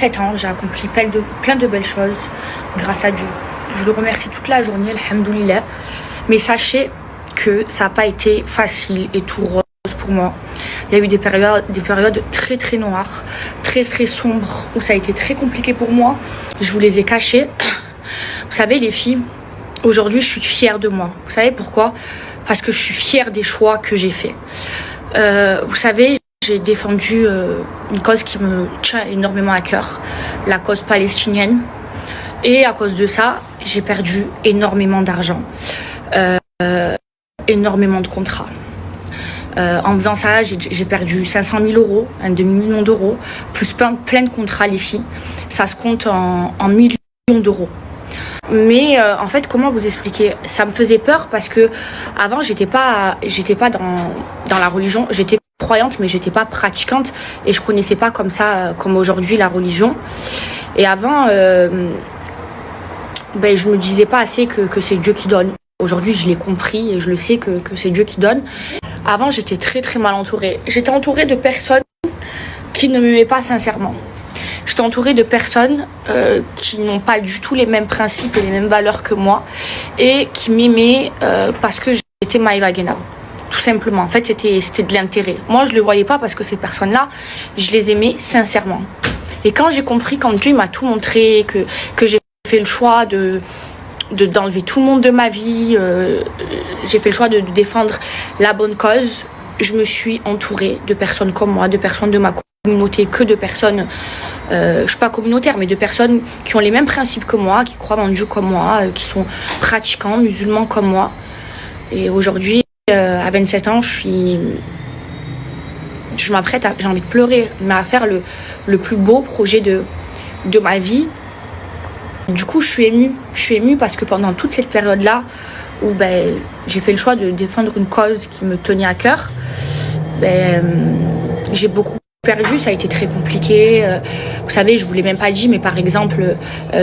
7 ans, j'ai accompli plein de belles choses grâce à Dieu. Je le remercie toute la journée, alhamdoulilah. Mais sachez que ça n'a pas été facile et tout rose pour moi. Il y a eu des périodes très très noires, très très sombres, où ça a été très compliqué pour moi. Je vous les ai cachées. Vous savez les filles, aujourd'hui je suis fière de moi. Vous savez pourquoi? Parce que je suis fière des choix que j'ai faits. Vous savez, j'ai défendu une cause qui me tient énormément à cœur, la cause palestinienne. Et à cause de ça, j'ai perdu énormément d'argent, énormément de contrats. En faisant ça, j'ai perdu 500 000 euros, un demi-million d'euros, plus plein de contrats, les filles. Ça se compte en millions d'euros. Mais en fait, comment vous expliquer? Ça me faisait peur parce que avant, j'étais pas dans la religion. J'étais croyante, mais j'étais pas pratiquante et je connaissais pas comme ça, comme aujourd'hui, la religion. Et avant, je me disais pas assez que c'est Dieu qui donne. Aujourd'hui, je l'ai compris et je le sais que c'est Dieu qui donne. Avant, j'étais très très mal entourée. J'étais entourée de personnes qui ne m'aimaient pas sincèrement. J'étais entourée de personnes qui n'ont pas du tout les mêmes principes et les mêmes valeurs que moi et qui m'aimaient parce que j'étais Maïva Guéna. Tout simplement. En fait, c'était de l'intérêt. Moi, je ne le voyais pas parce que ces personnes-là, je les aimais sincèrement. Et quand j'ai compris, quand Dieu m'a tout montré, que j'ai fait le choix d'enlever tout le monde de ma vie, j'ai fait le choix de défendre la bonne cause, je me suis entourée de personnes comme moi, de personnes de ma communauté, que de personnes, je suis pas communautaire, mais de personnes qui ont les mêmes principes que moi, qui croient en Dieu comme moi, qui sont pratiquants, musulmans comme moi. Et aujourd'hui, à 27 ans, je m'apprête, j'ai envie de pleurer, mais à faire le plus beau projet de ma vie. Du coup, je suis émue parce que pendant toute cette période-là, où j'ai fait le choix de défendre une cause qui me tenait à cœur, j'ai beaucoup perdu, ça a été très compliqué. Vous savez, je vous l'ai même pas dit, mais par exemple,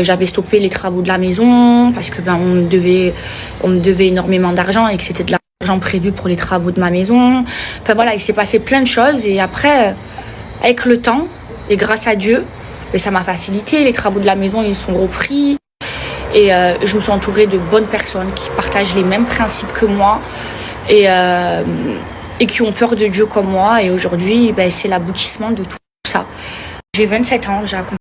j'avais stoppé les travaux de la maison parce que on me devait énormément d'argent et que c'était de l'argent prévu pour les travaux de ma maison. Enfin voilà, il s'est passé plein de choses et après, avec le temps et grâce à Dieu, ça m'a facilité. Les travaux de la maison, ils sont repris et je me suis entourée de bonnes personnes qui partagent les mêmes principes que moi et qui ont peur de Dieu comme moi. Et aujourd'hui, c'est l'aboutissement de tout ça. J'ai 27 ans, j'ai accompli